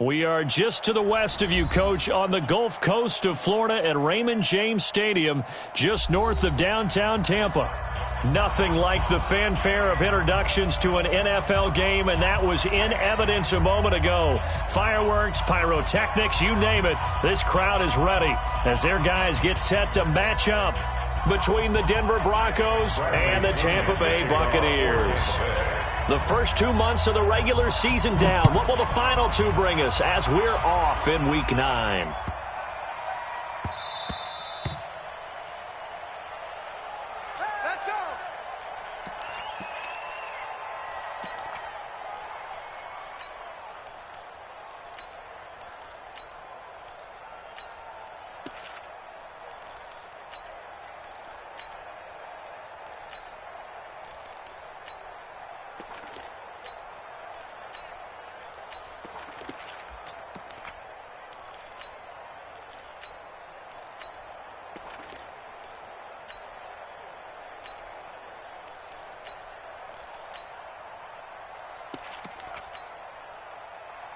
We are just to the west of you, Coach, on the Gulf Coast of Florida at Raymond James Stadium, just north of downtown Tampa. Nothing like the fanfare of introductions to an NFL game, and that was in evidence a moment ago. Fireworks, pyrotechnics, you name it. This crowd is ready as their guys get set to match up between the Denver Broncos and the Tampa Bay Buccaneers. The first 2 months of the regular season down. What will the final two bring us as we're off in Week 9?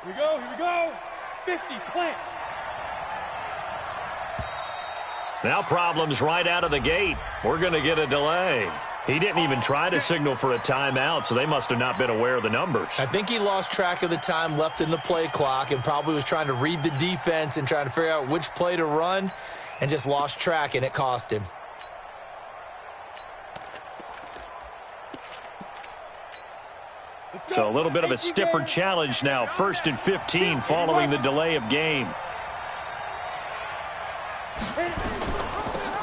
Here we go. 50, plant. Now problems right out of the gate. We're going to get a delay. He didn't even try to signal for a timeout, so they must have not been aware of the numbers. I think he lost track of the time left in the play clock and probably was trying to read the defense and trying to figure out which play to run and just lost track, and it cost him. So a little bit of a stiffer challenge now. 1st and 15 following the delay of game.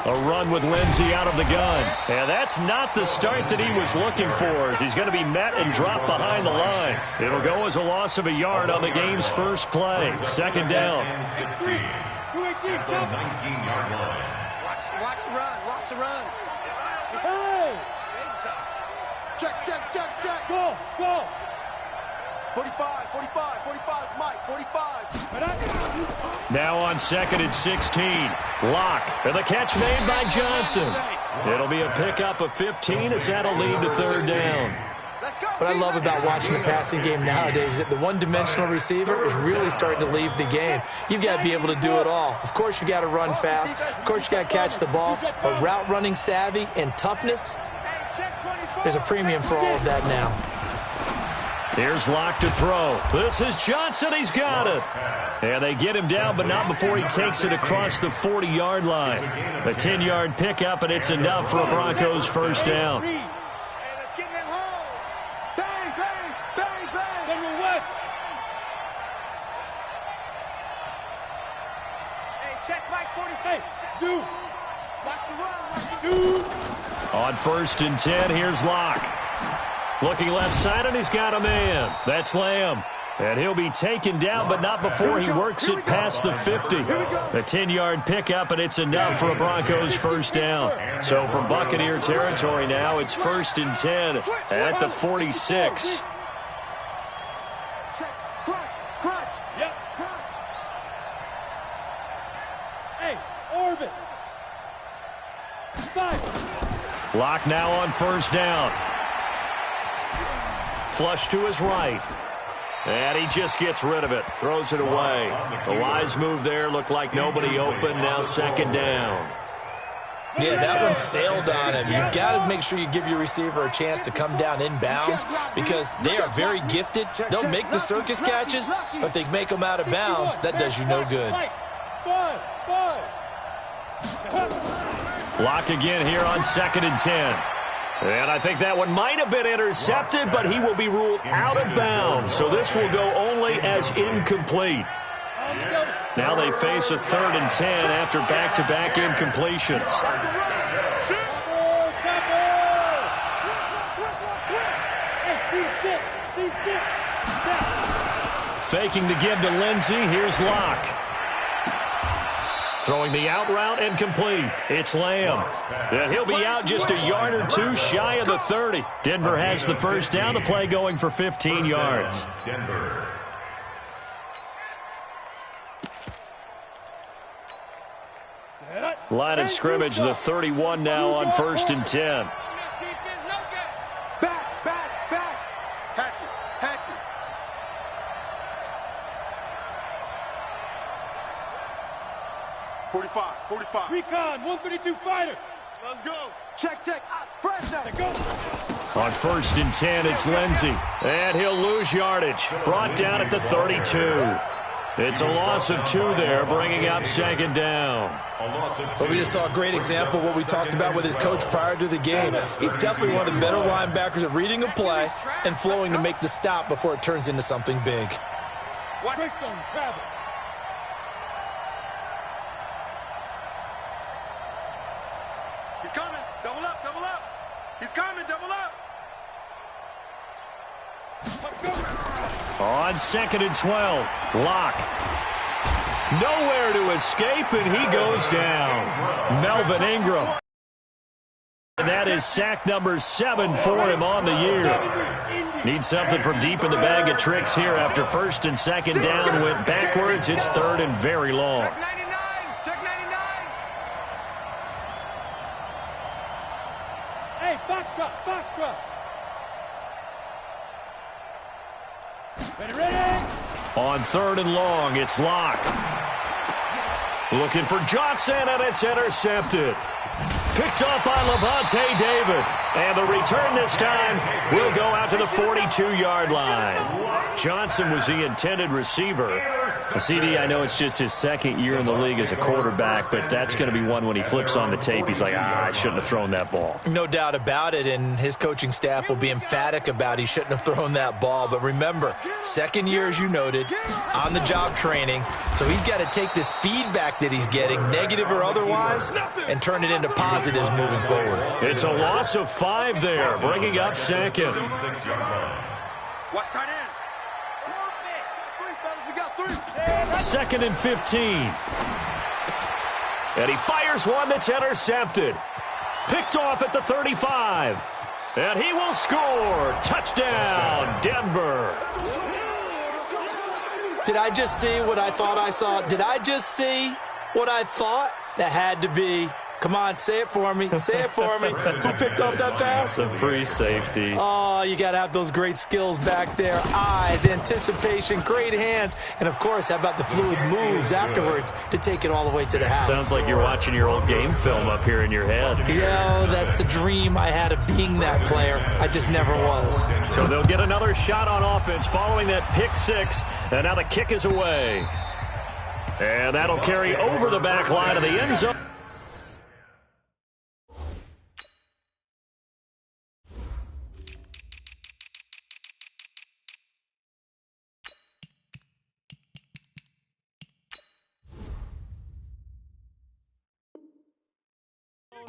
A run with Lindsey out of the gun. And that's not the start that he was looking for, as he's going to be met and dropped behind the line. It'll go as a loss of a yard on the game's first play. 2nd down. 16. 19-yard line. Watch the run. Watch the run. Hey! Check. Go. 45, Mike, 45. Now on 2nd and 16. Lock. And the catch made by Johnson. It'll be a pickup of 15 as that'll lead to 3rd down. What I love about watching the passing game nowadays is that the one-dimensional receiver is really starting to leave the game. You've got to be able to do it all. Of course, you got to run fast. Of course, you got to catch the ball. But route running savvy and toughness, there's a premium for all of that now. Here's Lock to throw. This is Johnson. He's got it. And they get him down, but not before he takes it across the 40-yard line. A 10-yard pickup, and it's enough for a Broncos first down. On 1st and 10, here's Lock. Looking left side, and he's got a man. That's Lamb. And he'll be taken down, but not before he works it past the 50. A 10-yard pickup, and it's enough for a Broncos first down. So from Buccaneer territory now, it's 1st and 10 at the 46. Lock now on 1st down. Flush to his right. And he just gets rid of it. Throws it away. A wise move there. Looked like nobody open. Now 2nd down. Yeah, that one sailed on him. You've got to make sure you give your receiver a chance to come down inbounds because they are very gifted. They'll make the circus catches, but they make them out of bounds. That does you no good. Lock again here on 2nd and 10. And I think that one might have been intercepted, but he will be ruled out of bounds. So this will go only as incomplete. Now they face a 3rd and 10 after back-to-back incompletions. Faking the give to Lindsey. Here's Lock. Throwing the out route and complete. It's Lamb. And he'll be out just a yard or two shy of the 30. Denver has the first down. The play going for 15 yards. Line of scrimmage, the 31 now on 1st and 10. Back. Hatch it. 45, 45. Recon, 132 fighter. Let's go. Check. Fresh now. Go. On 1st and 10, it's Lindsey. And he'll lose yardage. Brought down at the 32. It's a loss of 2 there, bringing up 2nd down. But we just saw a great example of what we talked about with his coach prior to the game. He's definitely one of the better linebackers at reading a play and flowing to make the stop before it turns into something big. Greystone, travel. He's coming. Double up. He's coming. Double up. On 2nd and 12, Locke. Nowhere to escape, and he goes down. Melvin Ingram. And that is sack number 7 for him on the year. Needs something from deep in the bag of tricks here after 1st and 2nd down went backwards. It's 3rd and very long. Check 99. Hey, box truck. Ready. On 3rd and long, it's Locke. Looking for Johnson, and it's intercepted. Picked off by Lavonte David. And the return this time will go out to the 42-yard line. Johnson was the intended receiver. CD, I know it's just his 2nd year in the league as a quarterback, but that's going to be one when he flips on the tape. He's like, I shouldn't have thrown that ball. No doubt about it, and his coaching staff will be emphatic about he shouldn't have thrown that ball. But remember, 2nd year, as you noted, on-the-job training, so he's got to take this feedback that he's getting, negative or otherwise, and turn it into positives moving forward. It's a loss of 5 there, bringing up 2nd. Watch tight end. 2nd and 15. And he fires one that's intercepted. Picked off at the 35. And he will score. Touchdown, Denver. Did I just see what I thought I saw? Did I just see what I thought? That had to be. Come on, say it for me. Say it for me. Who picked up that pass? It's a free safety. Oh, you got to have those great skills back there. Eyes, anticipation, great hands. And, of course, how about the fluid moves afterwards to take it all the way to the house? Sounds like you're watching your old game film up here in your head. Yeah, that's the dream I had of being that player. I just never was. So they'll get another shot on offense following that pick 6. And now the kick is away. And that'll carry over the back line of the end zone.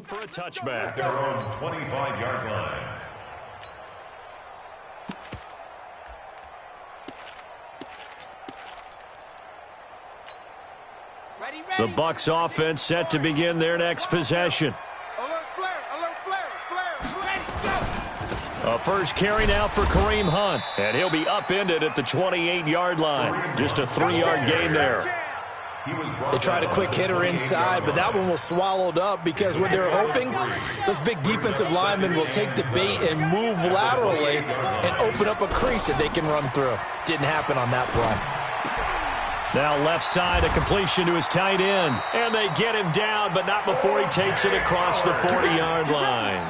For a touchback. Their own 25-yard line. The Bucs offense set to begin their next possession. Alert flare. A first carry now for Kareem Hunt. And he'll be upended at the 28-yard line. Just a 3-yard gain there. They tried a quick hitter inside, but that one was swallowed up because what they're hoping, those big defensive linemen will take the bait and move laterally and open up a crease that they can run through. Didn't happen on that play. Now left side, a completion to his tight end. And they get him down, but not before he takes it across the 40-yard line.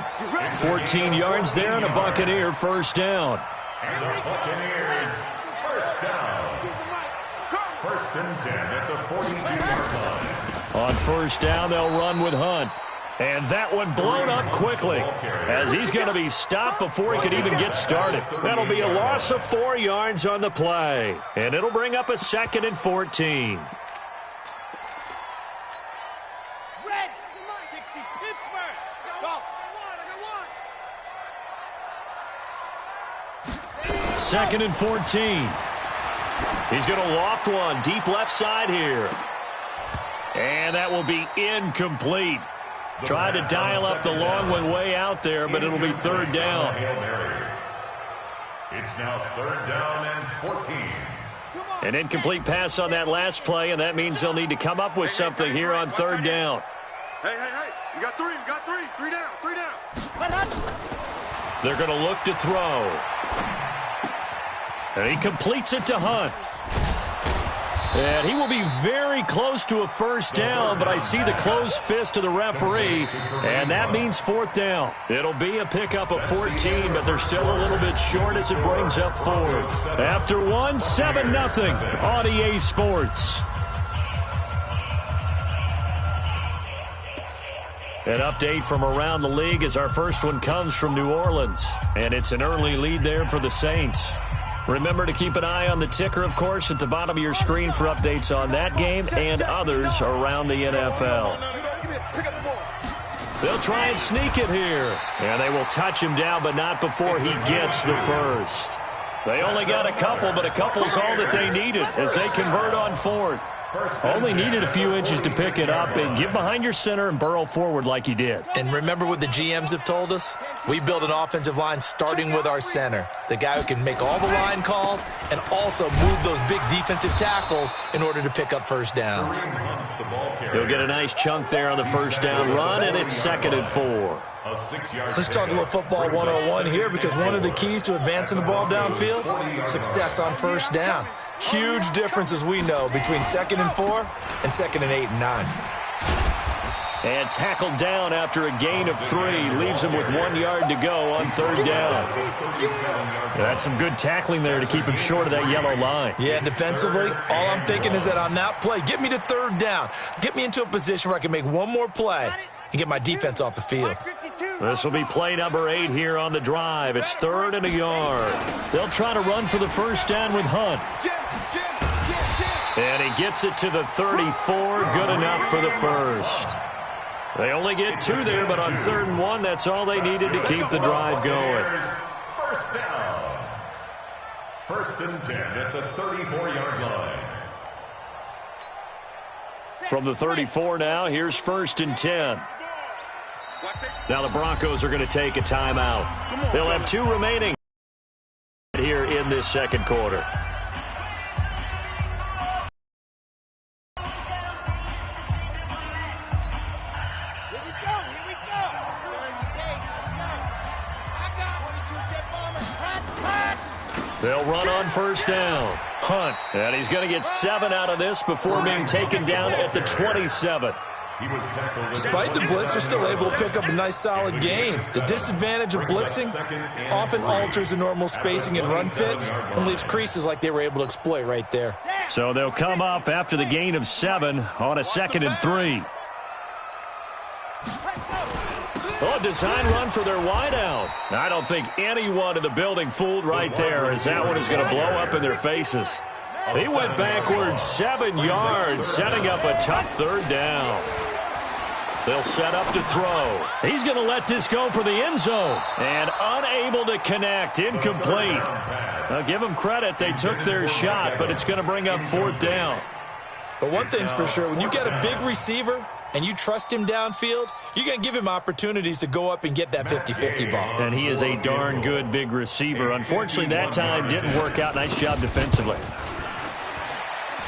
14 yards there and a Buccaneer first down. And the Buccaneers first down. 1st and 10 at the 42-yard line. On first down, they'll run with Hunt. And that one blown up quickly as he's going to be stopped before he could even get started. That'll be a loss of 4 yards on the play. And it'll bring up a 2nd and 14. Red, 60, Pittsburgh. Go. I got one. 2nd and 14. He's going to loft one deep left side here. And that will be incomplete. Tried to dial up the long one way out there, but it'll be 3rd down. It's now 3rd down and 14. An incomplete pass on that last play, and that means they'll need to come up with something here on 3rd down. Hey. We got three. 3 down. They're going to look to throw. And he completes it to Hunt. And he will be very close to a first down, but I see the closed fist of the referee, and that means fourth down. It'll be a pickup of 14, but they're still a little bit short as it brings up fourth. After one, 7-0 on EA Sports. An update from around the league as our first one comes from New Orleans, and it's an early lead there for the Saints. Remember to keep an eye on the ticker, of course, at the bottom of your screen for updates on that game and others around the NFL. They'll try and sneak it here. And they will touch him down, but not before he gets the first. They only got a couple, but a couple's all that they needed as they convert on fourth. Only needed a few inches to pick it up and get behind your center and burrow forward like he did. And remember what the GMs have told us? We build an offensive line starting with our center, the guy who can make all the line calls and also move those big defensive tackles in order to pick up first downs. He'll get a nice chunk there on the first down run, and it's 2nd and 4. Let's talk a little football 101 here, because one of the keys to advancing the ball downfield, success on first down. Huge difference, as we know, between 2nd and 4 and 2nd and 8 and 9. And tackled down after a gain of 3. Leaves him with 1 yard to go on third down. That's some good tackling there to keep him short of that yellow line. Yeah, defensively, all I'm thinking is that on that play, get me to third down. Get me into a position where I can make one more play and get my defense off the field. This will be play number 8 here on the drive. It's 3rd and a yard. They'll try to run for the first down with Hunt. And he gets it to the 34. Good enough for the first. They only get 2 there, but on 3rd and 1, that's all they needed to keep the drive going. First down. 1st and 10 at the 34-yard line. From the 34 now, here's 1st and 10. Now the Broncos are going to take a timeout. They'll have 2 remaining here in this second quarter. They'll run on first down. Hunt, and he's going to get 7 out of this before being taken down at the 27. Despite the blitz, they're still able to pick up a nice, solid gain. The disadvantage of blitzing often alters the normal spacing and run fits and leaves creases like they were able to exploit right there. So they'll come up after the gain of 7 on a 2nd and 3. Oh, design run for their wideout. I don't think anyone in the building fooled right there, as that one is going to blow up in their faces. He went backwards 7 yards, setting up a tough third down. They'll set up to throw. He's going to let this go for the end zone. And unable to connect. Incomplete. I'll give them credit. They took their shot, but it's going to bring up 4th down. But one thing's for sure, when you get a big receiver and you trust him downfield, you're going to give him opportunities to go up and get that 50-50 ball. And he is a darn good big receiver. Unfortunately, that time didn't work out. Nice job defensively.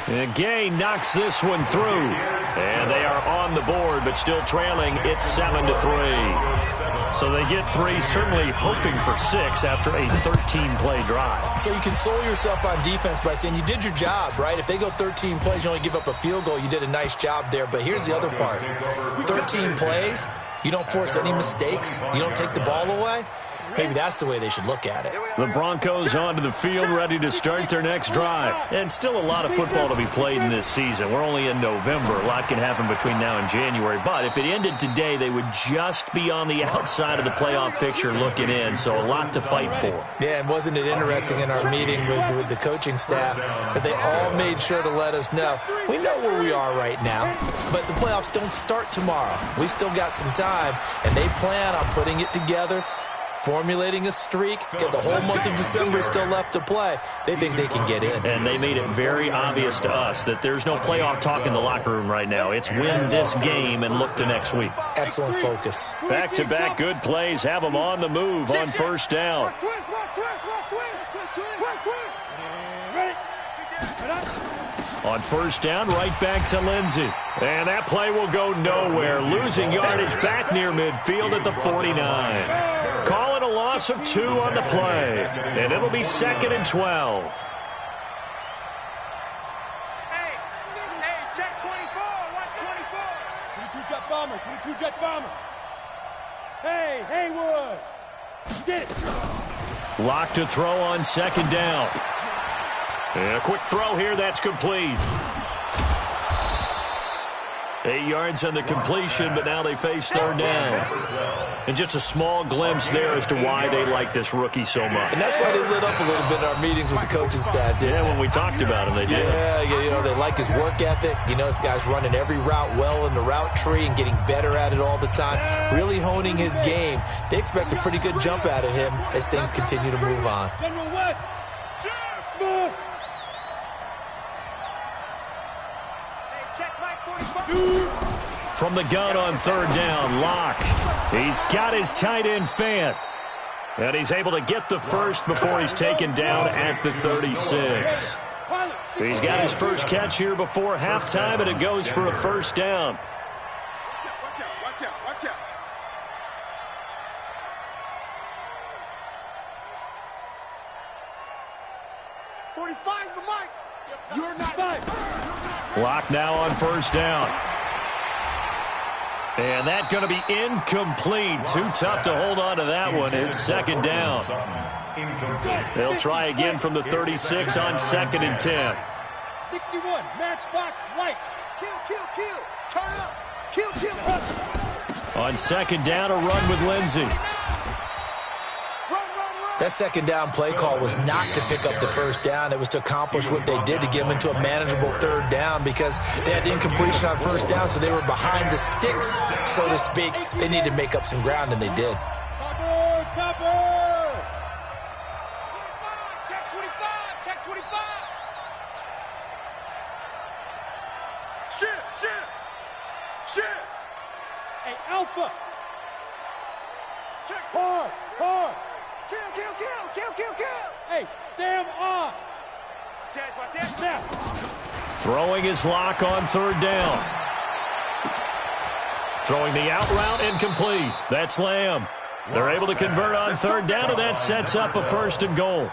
And Gay knocks this one through. And they are on the board, but still trailing. It's 7-3. So they get 3, certainly hoping for 6 after a 13-play drive. So you console yourself on defense by saying you did your job, right? If they go 13 plays, you only give up a field goal, you did a nice job there. But here's the other part. 13 plays, you don't force any mistakes, you don't take the ball away. Maybe that's the way they should look at it. The Broncos onto the field, ready to start their next drive. And still a lot of football to be played in this season. We're only in November. A lot can happen between now and January. But if it ended today, they would just be on the outside of the playoff picture looking in. So a lot to fight for. Yeah, and wasn't it interesting in our meeting with the coaching staff that they all made sure to let us know, we know where we are right now, but the playoffs don't start tomorrow. We still got some time, and they plan on putting it together, formulating a streak. Get the whole month of December still left to play. They think they can get in. And they made it very obvious to us that there's no playoff talk in the locker room right now. It's win this game and look to next week. Excellent focus. Back-to-back good plays have them on the move on first down. On first down, right back to Lindsey. And that play will go nowhere. Losing yardage back near midfield at the 49. Call it a loss of 2 on the play. And it'll be 2nd and 12. bomber, 22 jet bomber. Hey, Haywood. Get it. Lock to throw on second down. And a quick throw here, that's complete. 8 yards on the completion, but now they face third down. And just a small glimpse there as to why they like this rookie so much. And that's why they lit up a little bit in our meetings with the coaching staff, didn't Yeah, they? when we talked about him, they did. Yeah, you know, they like his work ethic. You know, this guy's running every route well in the route tree and getting better at it all the time, really honing his game. They expect a pretty good jump out of him as things continue to move on. General West. Smooth. From the gun on third down, Locke. He's got his tight end Fant. And he's able to get the first before he's taken down at the 36. He's got his first catch here before halftime, and it goes for a first down. Watch out. 45's the mic. You're not. Locke now on first down. And that's going to be incomplete. Too tough to hold on to that one. It's second down. They'll try again from the 36 on second and 10. 61, matchbox white. Kill. Turn up. Kill. On second down, a run with Lindsey. That second down play call was not to pick up the first down. It was to accomplish what they did to get them into a manageable third down because they had incompletion on first down, so they were behind the sticks, so to speak. They needed to make up some ground, and they did. Topper. Check 25. Shit. Hey, Alpha. Check. Hard. Kill. Hey, Sam on. Snap. Throwing his Lock on third down. Throwing the out route incomplete. That's Lamb. They're able to convert on third down, and that sets up a first and goal.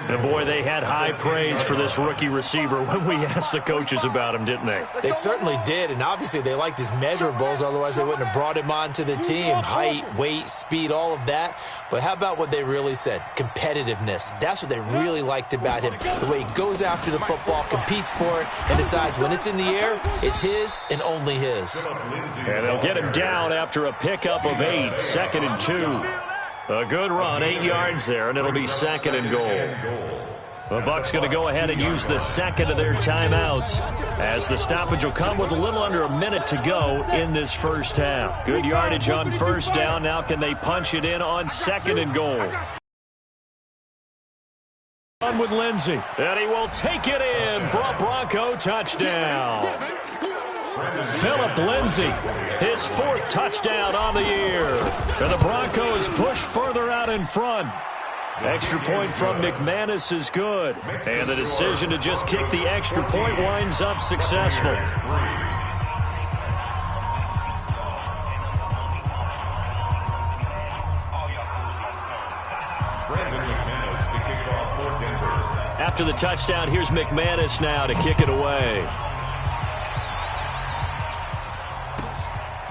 And boy, they had high praise for this rookie receiver when we asked the coaches about him, didn't they? They certainly did, and obviously they liked his measurables, otherwise they wouldn't have brought him onto the team. Height, weight, speed, all of that. But how about what they really said? Competitiveness. That's what they really liked about him. The way he goes after the football, competes for it, and decides when it's in the air, it's his and only his. And they'll get him down after a pickup of 8, second and 2. A good run, 8 yards there, and it'll be second and goal. The Bucs going to go ahead and use the second of their timeouts as the stoppage will come with a little under a minute to go in this first half. Good yardage on first down. Now can they punch it in on second and goal? On with Lindsey, and he will take it in for a Bronco touchdown. Philip Lindsey, his 4th touchdown on the year. And the Broncos push further out in front. Extra point from McManus is good. And the decision to just kick the extra point winds up successful. After the touchdown, here's McManus now to kick it away.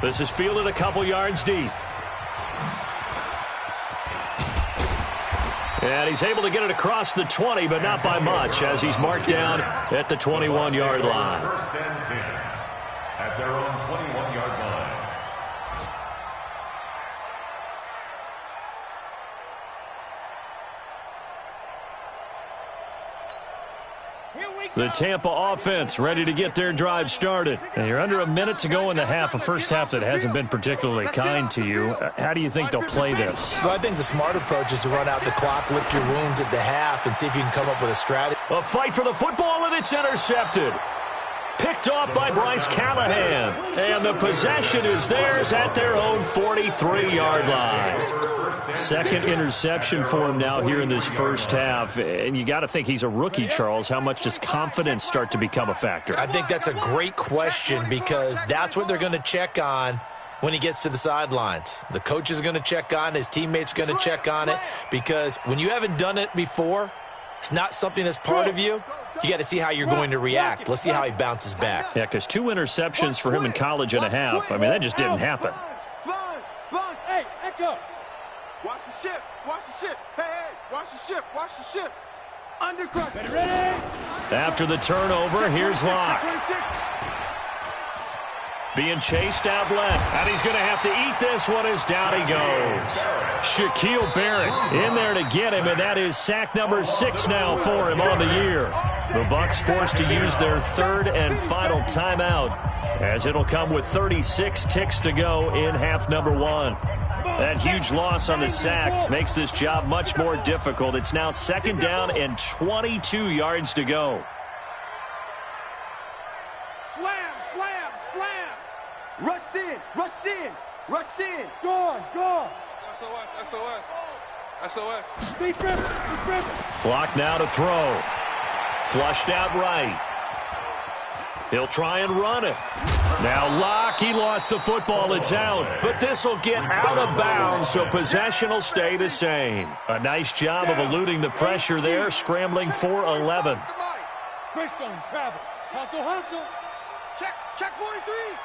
This is fielded a couple yards deep. And he's able to get it across the 20, but not by much, as he's marked down at the 21-yard line. First and 10 at their own 21-yard line. The Tampa offense ready to get their drive started. And you're under a minute to go in the half, a first half that hasn't been particularly kind to you. How do you think they'll play this? Well, I think the smart approach is to run out the clock, lick your wounds at the half, and see if you can come up with a strategy. A fight for the football, and it's intercepted. Picked off by Bryce Callahan. And the possession is theirs at their own 43-yard line. Second interception for him now here in this first half. And you got to think he's a rookie, Charles. How much does confidence start to become a factor? I think that's a great question because that's what they're going to check on when he gets to the sidelines. The coach is going to check on it. His teammates are going to check on it because when you haven't done it before, it's not something that's part of you. You got to see how you're going to react. Let's see how he bounces back. Yeah, because 2 interceptions for him in college and a half. I mean, that just didn't happen. Sponge, hey, Echo. Watch the ship. Watch the ship. Hey, watch the ship. Watch the ship. Undercross. Ready? After the turnover, here's Locke. Being chased out left. And he's going to have to eat this one as down he goes. Shaquille Barrett in there to get him, and that is sack number 6 now for him on the year. The Bucs forced to use their 3rd and final timeout, as it'll come with 36 ticks to go in half number 1. That huge loss on the sack makes this job much more difficult. It's now 2nd down and 22 yards to go. Slam, slam, slam. Rush in, rush in, rush in. Go on. SOS, SOS, SOS. Be driven. Clock now to throw. Flushed out right. He'll try and run it. Now Locke, he lost the football. It's out. But this will get out of bounds, so possession will stay the same. A nice job of eluding the pressure there, scrambling for 11. Greystone, travel. Hustle. Check 43.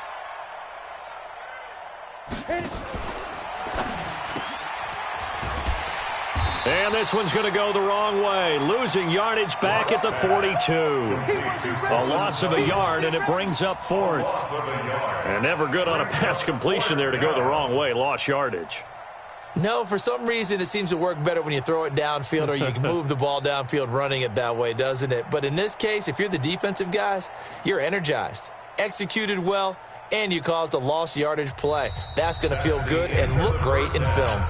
Hit it. And this one's going to go the wrong way, losing yardage back at the 42. A loss of a yard, and it brings up 4th. And never good on a pass completion there to go the wrong way, lost yardage. No, for some reason it seems to work better when you throw it downfield or you can move the ball downfield running it that way, doesn't it? But in this case, if you're the defensive guys, you're energized, executed well, and you caused a lost yardage play. That's going to feel good and look great in film.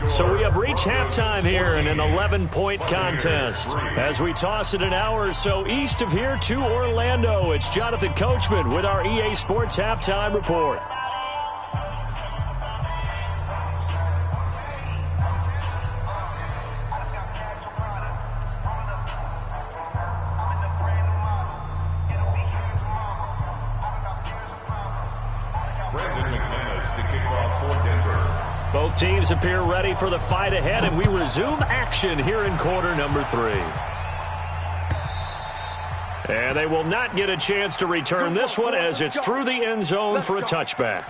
So we have reached halftime here in an 11-point contest. As we toss it an hour or so east of here to Orlando, it's Jonathan Coachman with our EA Sports Halftime Report. Both teams appear ready for the fight ahead, and we resume action here in quarter number 3. And they will not get a chance to return this one as it's through the end zone for a touchback.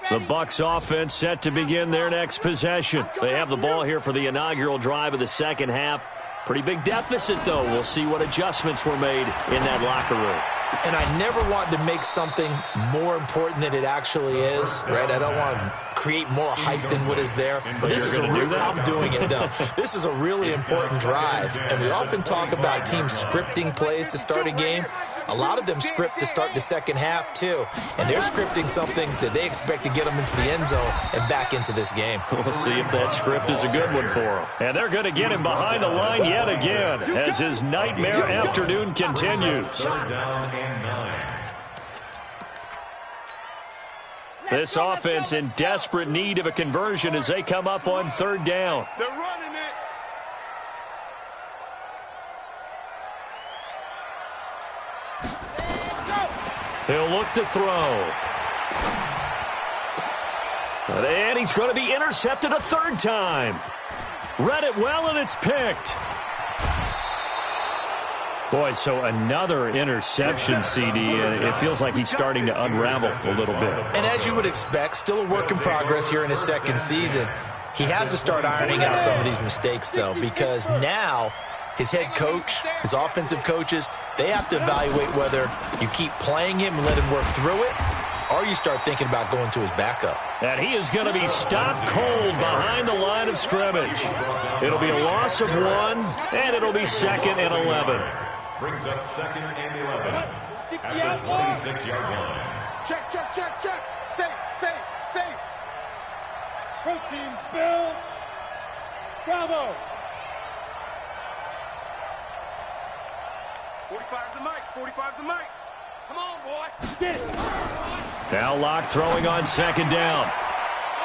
The Bucs offense set to begin their next possession. They have the ball here for the inaugural drive of the second half. Pretty big deficit, though. We'll see what adjustments were made in that locker room. And I never want to make something more important than it actually is, right? I don't want to create more hype than what is there. But this is I'm doing it, though. This is a really important drive. And we often talk about teams scripting plays to start a game. A lot of them script to start the second half, too. And they're scripting something that they expect to get them into the end zone and back into this game. We'll see if that script is a good one for them. And they're going to get him behind the line yet again as his nightmare afternoon continues. Third down and 9. This offense in desperate need of a conversion as they come up on 3rd down. They're running it. He'll look to throw. And he's going to be intercepted a 3rd time. Read it well, and it's picked. Boy, so another interception, CD, and it feels like he's starting to unravel a little bit. And as you would expect, still a work in progress here in his second season. He has to start ironing out some of these mistakes, though, because now his head coach, his offensive coaches, they have to evaluate whether you keep playing him and let him work through it, or you start thinking about going to his backup. And he is going to be stopped cold behind the line of scrimmage. It'll be a loss of 1, and it'll be 2nd and 11. Brings up 2nd and 11 at the 26-yard line. Check. Safe. Protein spill. Bravo. 45's the mic. Come on, boy. Get it. Now Locke throwing on 2nd down.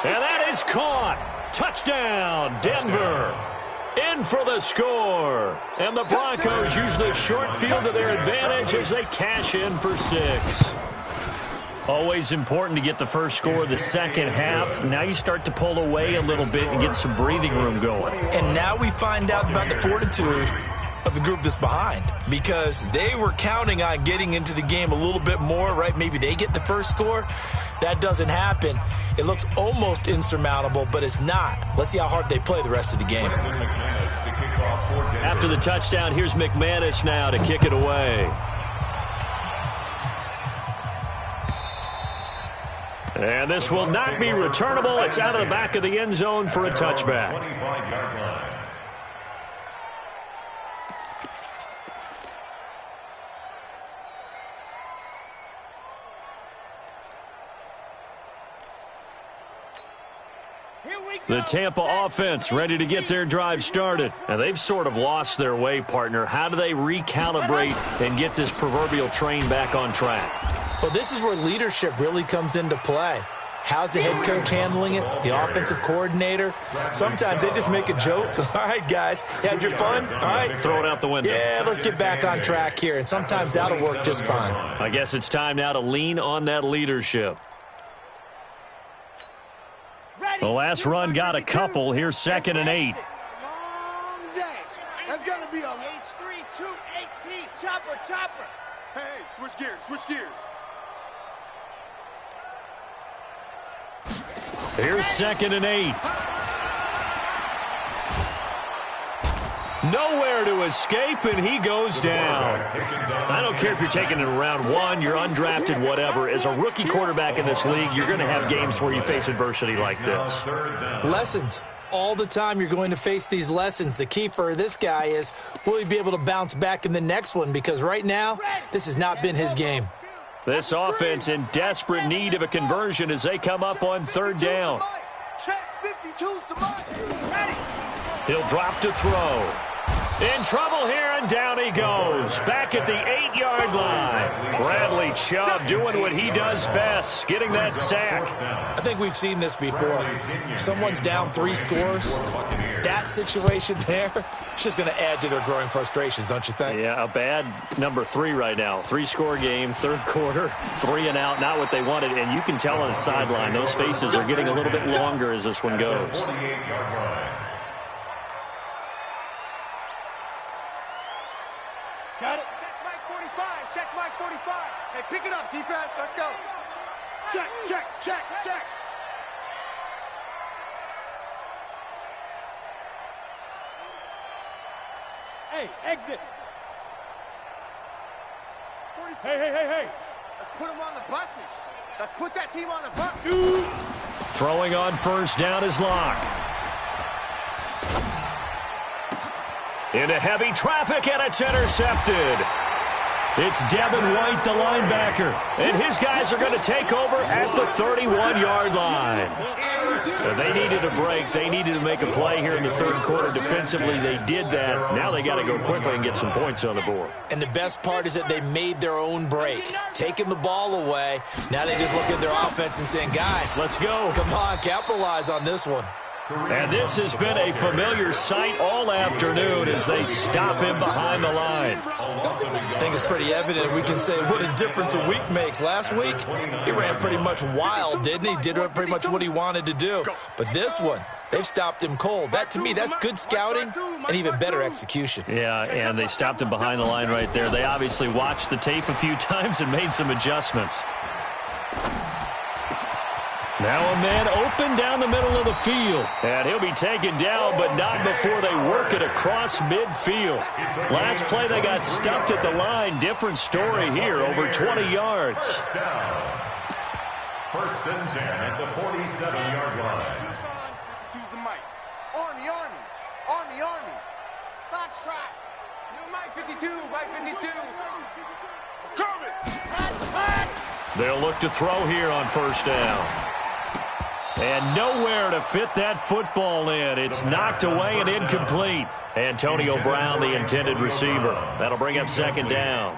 And that is caught. Touchdown, Denver. in for the score. And the Broncos use the short field to their advantage as they cash in for 6. Always important to get the first score of the second half. Now you start to pull away a little bit and get some breathing room going. And now we find out about the fortitude of the group that's behind, because they were counting on getting into the game a little bit more, right? Maybe they get the first score. That doesn't happen. It looks almost insurmountable, but it's not. Let's see how hard they play the rest of the game. After the touchdown, here's McManus now to kick it away. And this will not be returnable. It's out of the back of the end zone for a touchback. The Tampa offense ready to get their drive started. And they've sort of lost their way, partner. How do they recalibrate and get this proverbial train back on track? Well, this is where leadership really comes into play. How's the head coach handling it? The offensive coordinator? Sometimes they just make a joke. All right, guys, you had your fun? All right. Throw it out the window. Yeah, let's get back on track here. And sometimes that'll work just fine. I guess it's time now to lean on that leadership. The last run got a couple. Here's 2nd and 8. Long day. That's going to be a H3, 218. Chopper, chopper. Hey, switch gears, switch gears. Here's 2nd and 8. Nowhere to escape, and he goes down. I don't care if you're taking it in round 1, you're undrafted, whatever. As a rookie quarterback in this league, you're going to have games where you face adversity like this. Lessons. All the time you're going to face these lessons. The key for this guy is, will he be able to bounce back in the next one? Because right now, this has not been his game. This offense in desperate need of a conversion as they come up on 3rd down. He'll drop to throw. In trouble here, and down he goes. Back at the 8-yard line. Bradley Chubb doing what he does best, getting that sack. I think we've seen this before. If someone's down 3 scores, that situation there, it's just going to add to their growing frustrations, don't you think? Yeah, a bad number 3 right now. 3-score game, 3rd quarter, 3 and out, not what they wanted. And you can tell on the sideline, those faces are getting a little bit longer as this one goes. Got it. Check Mike 45. Check Mike 45. Hey, pick it up, defense. Let's go. Check, check, check, check. Hey, exit. 45. Hey. Let's put them on the buses. Let's put that team on the bus. Shoot. Throwing on 1st down is Locke. Into heavy traffic, and it's intercepted. It's Devin White, the linebacker, and his guys are going to take over at the 31-yard line. They needed a break. They needed to make a play here in the 3rd quarter. Defensively, they did that. Now they got to go quickly and get some points on the board. And the best part is that they made their own break, taking the ball away. Now they just look at their offense and saying, guys, let's go. Come on, capitalize on this one. And this has been a familiar sight all afternoon as they stop him behind the line. I think it's pretty evident. We can say what a difference a week makes. Last week, he ran pretty much wild, didn't he? Did pretty much what he wanted to do. But this one, they've stopped him cold. That, to me, that's good scouting and even better execution. Yeah, and they stopped him behind the line right there. They obviously watched the tape a few times and made some adjustments. Now a man open down the middle of the field. And he'll be taken down, but not before they work it across midfield. Last play, they got stuffed at the line. Different story here, over 20 yards. 1st and 10 at the 47-yard line. Choose the mic. Army. Box trap. New Mike 52, Mike 52. Coming. They'll look to throw here on 1st down. And nowhere to fit that football in. It's knocked away and incomplete. Antonio Brown, the intended receiver. That'll bring up 2nd down.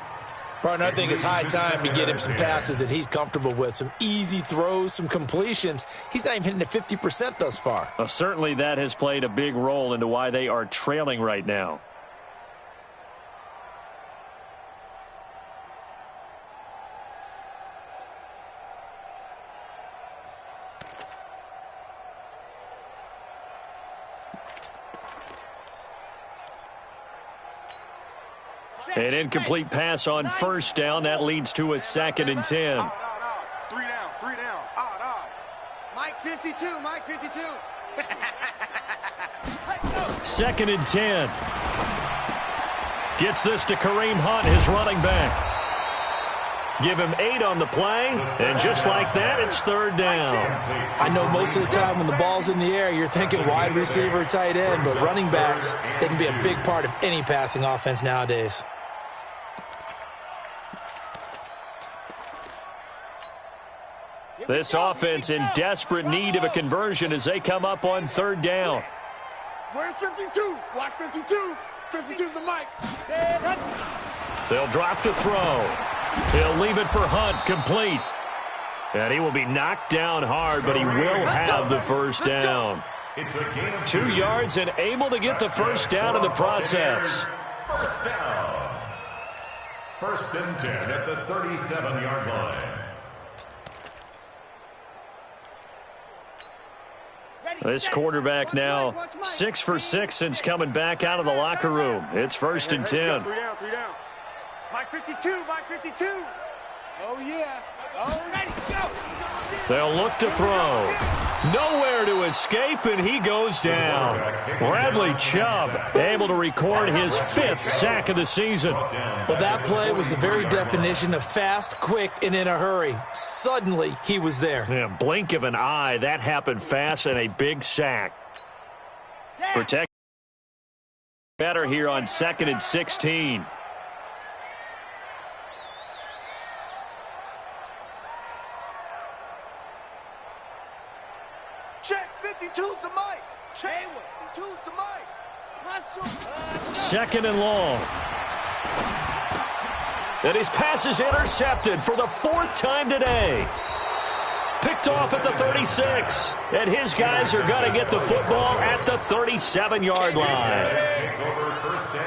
Partner, I think it's high time to get him some passes that he's comfortable with, some easy throws, some completions. He's not even hitting at 50% thus far. Well, certainly that has played a big role into why they are trailing right now. An incomplete pass on first down. That leads to a 2nd and 10. Three down. Mike 52, Mike 52. 2nd and 10. Gets this to Kareem Hunt, his running back. Give him 8 on the play, and just like that, it's 3rd down. I know most of the time when the ball's in the air, you're thinking wide receiver, tight end, but running backs, they can be a big part of any passing offense nowadays. This offense in desperate need of a conversion as they come up on 3rd down. Where's 52? Watch 52. 52's the mic. They'll drop to throw. He'll leave it for Hunt, complete. And he will be knocked down hard, but he will have the 1st down. 2 yards and able to get the 1st down in the process. 1st down. 1st and 10 at the 37-yard line. This quarterback now 6 for 6 since coming back out of the locker room. It's 1st and 10. 3 down. Mike 52, Mike 52. Oh, yeah. All ready, go. They'll look to throw. Nowhere to escape, and he goes down. Bradley Chubb able to record his 5th sack of the season. Well, that play was the very definition of fast, quick, and in a hurry. Suddenly, he was there. Yeah, blink of an eye, that happened fast, and a big sack. Protect better here on 2nd and 16. Check, 52's the mic. Check, 52's the mic. Hustle. 2nd and long. And his pass is intercepted for the 4th time today. Picked off at the 36. And his guys are going to get the football at the 37-yard line.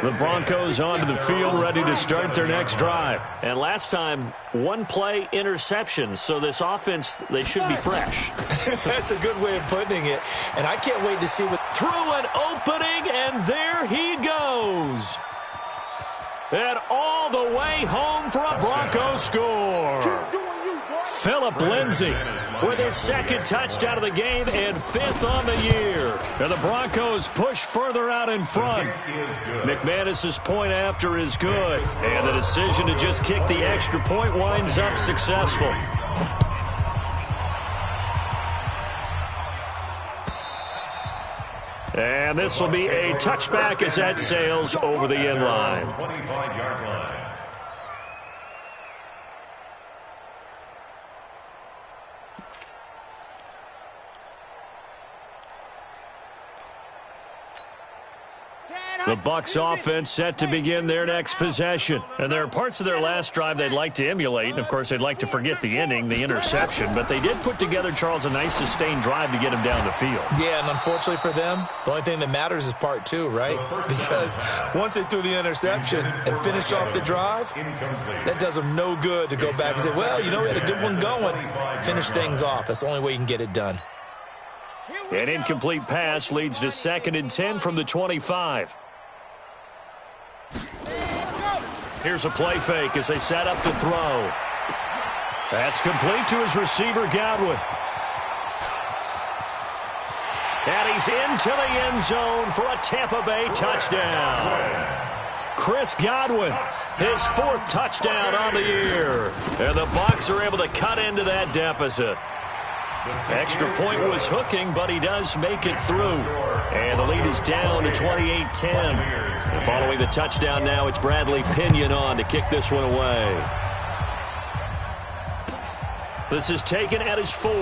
The Broncos onto the field, ready to start their next drive. And last time, 1-play interception. So this offense, they should be fresh. That's a good way of putting it. And I can't wait to see what... Through an opening, and there he goes. And all the way home for a Bronco score. Phillip Lindsay with his 2nd touchdown of the game and 5th on the year. And the Broncos push further out in front. McManus's point after is good. And the decision to just kick the extra point winds up successful. And this will be a touchback as that sails over the end line. 25-yard line. The Bucs offense set to begin their next possession. And there are parts of their last drive they'd like to emulate. And, of course, they'd like to forget the ending, the interception. But they did put together, Charles, a nice sustained drive to get him down the field. Yeah, and unfortunately for them, the only thing that matters is part 2, right? Because once they threw the interception and finished off the drive, that does them no good to go back and say, well, you know, we had a good one going. Finish things off. That's the only way you can get it done. An incomplete pass leads to 2nd and 10 from the 25. Here's a play fake as they set up to throw. That's complete to his receiver, Godwin. And he's into the end zone for a Tampa Bay touchdown. Chris Godwin, his 4th touchdown on the year. And the Bucs are able to cut into that deficit. Extra point was hooking, but he does make it through. And the lead is down to 28-10. Following the touchdown now, it's Bradley Pinion on to kick this one away. This is taken at his 4.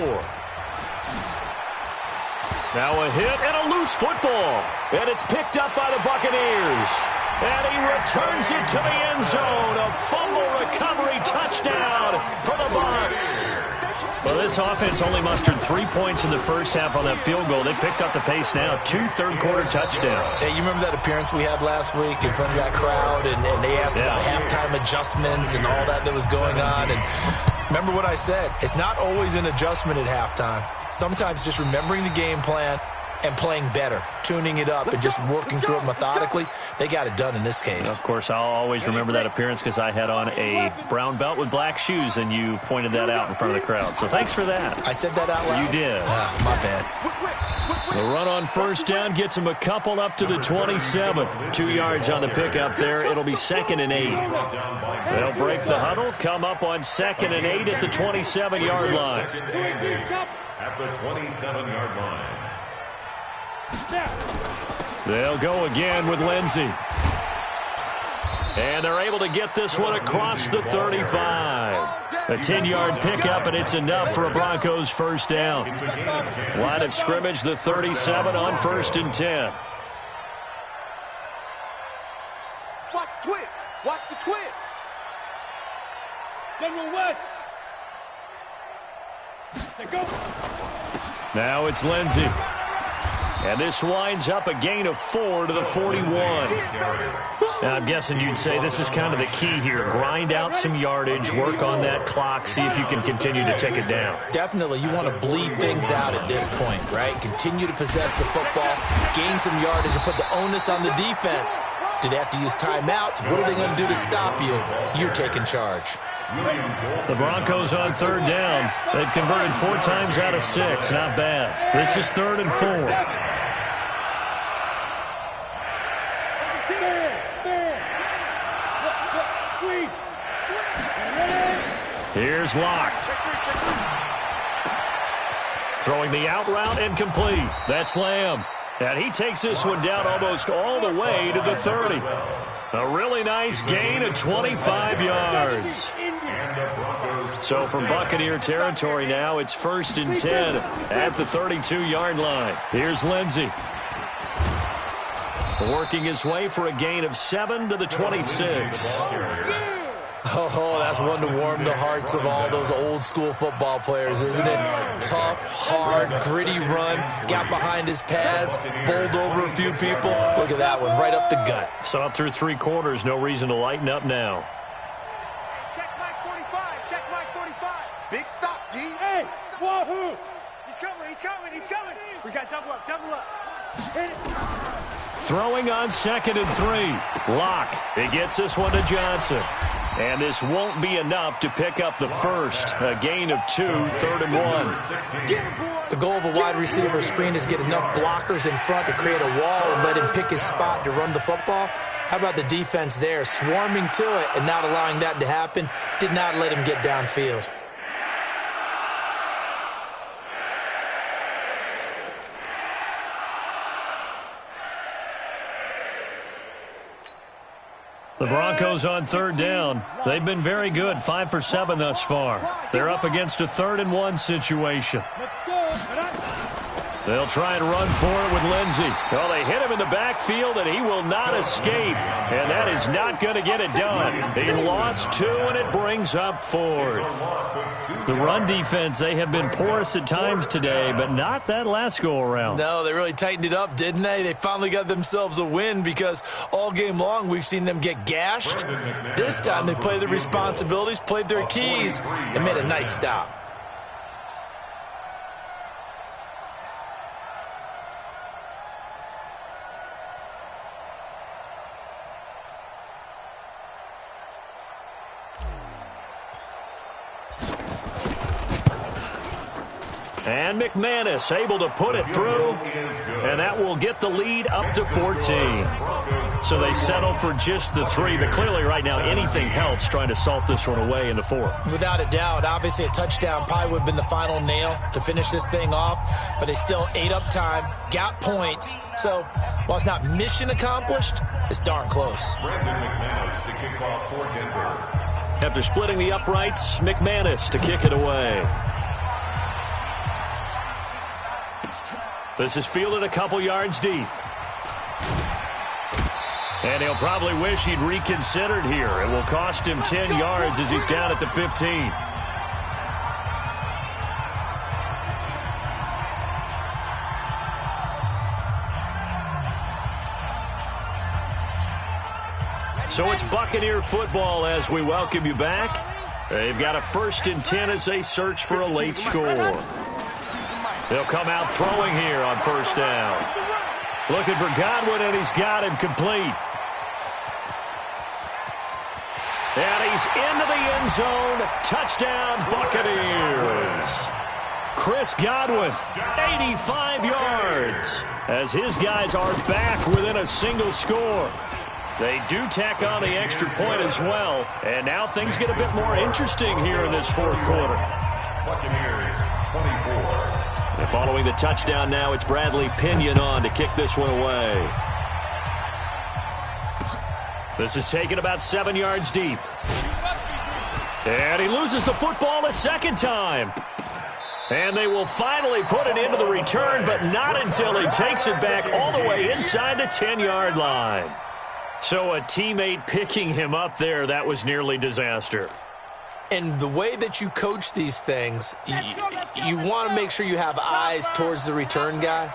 Now a hit and a loose football. And it's picked up by the Buccaneers. And he returns it to the end zone. A fumble recovery touchdown for the Bucs. Well, this offense only mustered 3 points in the first half on that field goal. They picked up the pace now. 2 third-quarter touchdowns. Hey, you remember that appearance we had last week in front of that crowd, and they asked about halftime adjustments and all that was going on. And remember what I said. It's not always an adjustment at halftime. Sometimes just remembering the game plan and playing better, tuning it up, and just working through it methodically. They got it done in this case. Of course, I'll always remember that appearance because I had on a brown belt with black shoes, and you pointed that out in front of the crowd. So thanks for that. I said that out loud? You did. My bad. The run on first down gets him a couple up to the 27. 2 yards on the pickup there. It'll be 2nd and 8. They'll break the huddle, come up on 2nd and 8 at the 27-yard line. At the 27-yard line. They'll go again with Lindsey. And they're able to get this one across the 35. A 10-yard pickup, and it's enough for a Broncos first down. Line of scrimmage, the 37 on 1st and 10. Watch the twist. Watch the twist. General West. Go. Now it's Lindsey. And this winds up a gain of 4 to the 41. Now, I'm guessing you'd say this is kind of the key here. Grind out some yardage, work on that clock, see if you can continue to take it down. Definitely. You want to bleed things out at this point, right? Continue to possess the football, gain some yardage, and put the onus on the defense. Do they have to use timeouts? What are they going to do to stop you? You're taking charge. The Broncos on 3rd down. They've converted 4 times out of 6. Not bad. This is 3rd and 4. Here's Locke. Throwing the out route and complete. That's Lamb. And he takes this one down almost all the way to the 30. A really nice gain of 25 yards. So from Buccaneer territory now, it's 1st and 10 at the 32-yard line. Here's Lindsey. Working his way for a gain of 7 to the 26. Oh, that's one to warm the hearts of all those old-school football players, isn't it? Tough, hard, gritty run, got behind his pads, bowled over a few people. Look at that one, right up the gut. So up through 3 quarters, no reason to lighten up now. Check Mike 45. Check Mike 45. Big stop, D. Hey, Wahoo. He's coming. He's coming. He's coming. We got double up. Double up. Hit it. Throwing on 2nd and 3. Locke. He gets this one to Johnson. And this won't be enough to pick up the first. A gain of 2, 3rd and 1. The goal of a wide receiver screen is get enough blockers in front to create a wall and let him pick his spot to run the football. How about the defense there, swarming to it and not allowing that to happen? Did not let him get downfield. The Broncos on 3rd down. They've been very good, 5 for 7 thus far. They're up against a 3rd and 1 situation. They'll try and run for it with Lindsey. Well, they hit him in the backfield, and he will not escape. And that is not going to get it done. He lost 2, and it brings up 4th. The run defense, they have been porous at times today, but not that last go-around. No, they really tightened it up, didn't they? They finally got themselves a win because all game long we've seen them get gashed. This time they played their responsibilities, played their keys, and made a nice stop. And McManus able to put it through, and that will get the lead up to 14. So they settle for just the 3, but clearly right now anything helps trying to salt this one away in the 4th. Without a doubt, obviously a touchdown probably would have been the final nail to finish this thing off, but they still ate up time, got points. So while it's not mission accomplished, it's darn close. After splitting the uprights, McManus to kick it away. This is fielded a couple yards deep. And he'll probably wish he'd reconsidered here. It will cost him 10 yards as he's down at the 15. So it's Buccaneer football as we welcome you back. They've got a 1st and 10 as they search for a late score. They'll come out throwing here on 1st down. Looking for Godwin, and he's got him complete. And he's into the end zone. Touchdown, Buccaneers. Chris Godwin, 85 yards, as his guys are back within a single score. They do tack on the extra point as well, and now things get a bit more interesting here in this 4th quarter. Buccaneers, 24. And following the touchdown now, it's Bradley Pinion on to kick this one away. This is taken about 7 yards deep. And he loses the football a second time. And they will finally put it into the return, but not until he takes it back all the way inside the 10-yard line. So a teammate picking him up there, that was nearly disaster. And the way that you coach these things, you want to make sure you have eyes towards the return guy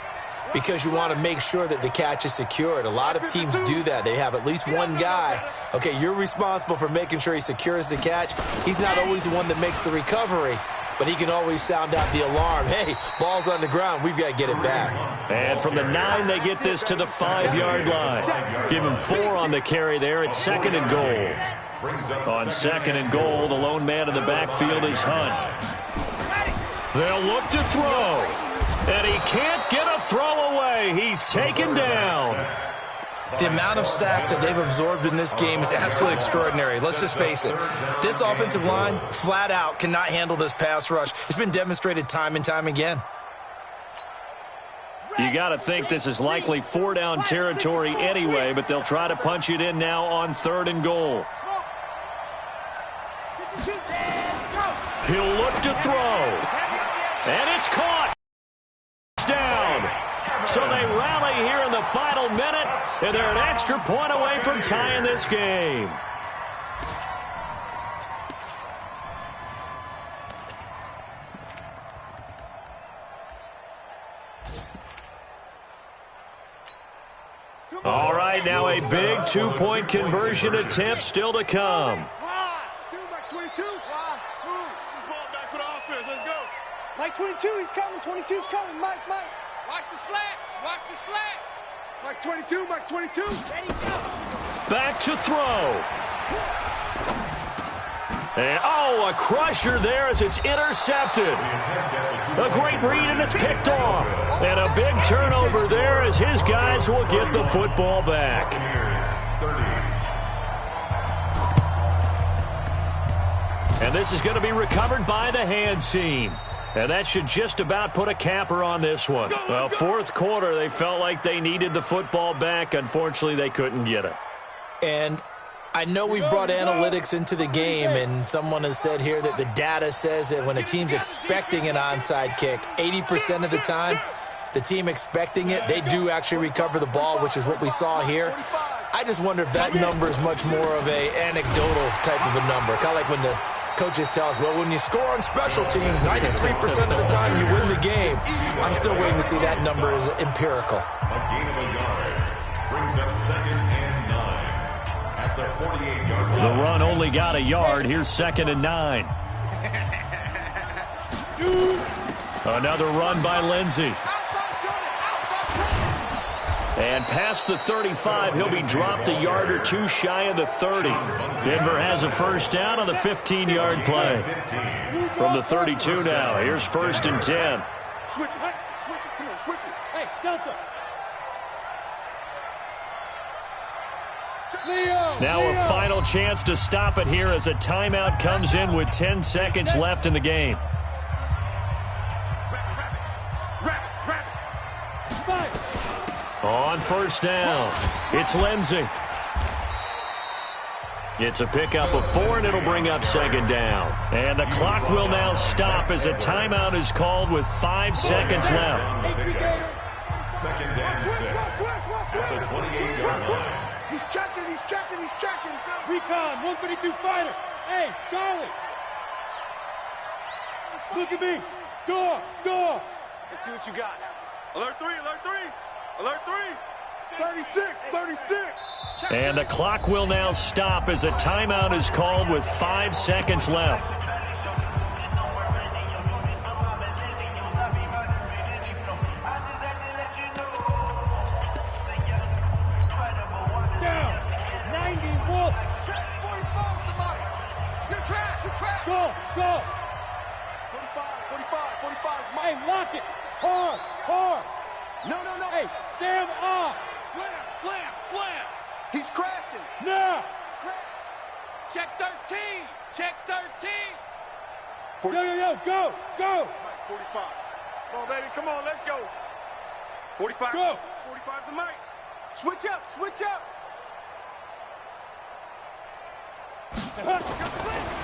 because you want to make sure that the catch is secured. A lot of teams do that. They have at least one guy. Okay, you're responsible for making sure he secures the catch. He's not always the one that makes the recovery, but he can always sound out the alarm. Hey, ball's on the ground. We've got to get it back. And from the 9, they get this to the 5-yard line. Give him 4 on the carry there. It's 2nd and goal. On 2nd and goal, the lone man in the backfield is Hunt. They'll look to throw. And he can't get a throw away. He's taken down. The amount of sacks that they've absorbed in this game is absolutely extraordinary. Let's just face it. This offensive line, flat out, cannot handle this pass rush. It's been demonstrated time and time again. You got to think this is likely 4-down territory anyway, but they'll try to punch it in now on 3rd and goal. He'll look to throw. And it's caught. Down. So they rally here in the final minute, and they're an extra point away from tying this game. All right, now a big 2-point conversion attempt still to come. Mike 22, he's coming. 22's coming. Mike. Watch the slats. Watch the slat. Mike 22, Mike 22. Ready, go. Back to throw. And, a crusher there as it's intercepted. A great read, and it's picked off. And a big turnover there as his guys will get the football back. And this is going to be recovered by the hands team. And that should just about put a capper on this one. Well, 4th quarter, they felt like they needed the football back. Unfortunately, they couldn't get it. And I know we brought analytics into the game, and someone has said here that the data says that when a team's expecting an onside kick, 80% of the time, the team expecting it, they do actually recover the ball, which is what we saw here. I just wonder if that number is much more of an anecdotal type of a number, kind of like when the coaches tell us, well, when you score on special teams, 93% of the time you win the game. I'm still waiting to see that number as empirical. A gain of a yard brings up 2nd and 9 at the 48-yard line. The run only got a yard. Here's 2nd and 9. Another run by Lindsey. And past the 35, he'll be dropped a yard or two shy of the 30. Denver has a 1st down on the 15-yard play. From the 32 now, here's 1st and 10. Switch it. Hey, switch it. Come on, switch it. Hey, Delta. Now a final chance to stop it here as a timeout comes in with 10 seconds left in the game. On 1st down, it's Lindsey. It's a pickup of 4, and it'll bring up 2nd down. And the clock will now stop as a timeout is called with 5 seconds left. 2nd and 6 at the 28-yard line. He's checking, he's checking, he's checking. Recon, 152 fighter. Hey, Charlie. Look at me. Door. Let's see what you got. Alert 3, alert 3. Alert 3. 36. And the clock will now stop as a timeout is called with 5 seconds left. Down. 90 Wolf. Track 45 to Mike. Your track. Go. 45. Mike. Hey, lock it. Hard. No. Hey, Sam off. Slam. He's crashing. Now. Check 13. Yo, go. Mike, 45. Come on, baby. Come on, let's go. 45. Go. 45 to Mike. Switch up.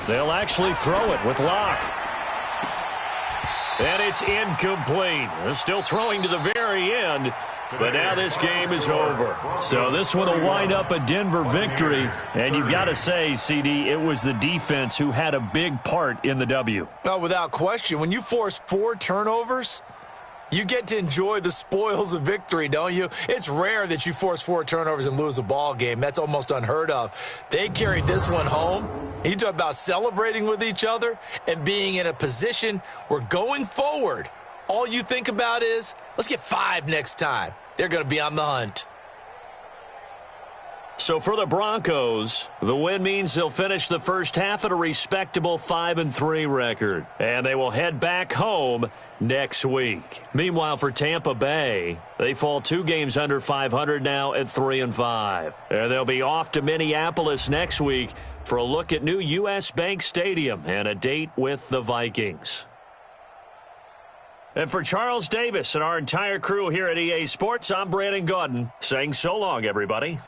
They'll actually throw it with Locke. And it's incomplete. They're still throwing to the very end. But now this game is over. So this one will wind up a Denver victory. And you've got to say, CD, it was the defense who had a big part in the W. Oh, without question. When you force 4 turnovers, you get to enjoy the spoils of victory, don't you? It's rare that you force 4 turnovers and lose a ball game. That's almost unheard of. They carried this one home. You talk about celebrating with each other and being in a position where going forward, all you think about is, let's get 5 next time. They're going to be on the hunt. So for the Broncos, the win means they'll finish the first half at a respectable 5-3 record. And they will head back home next week. Meanwhile, for Tampa Bay, they fall 2 games under 500 now at 3-5. And they'll be off to Minneapolis next week for a look at new U.S. Bank Stadium and a date with the Vikings. And for Charles Davis and our entire crew here at EA Sports, I'm Brandon Gaudin saying so long, everybody.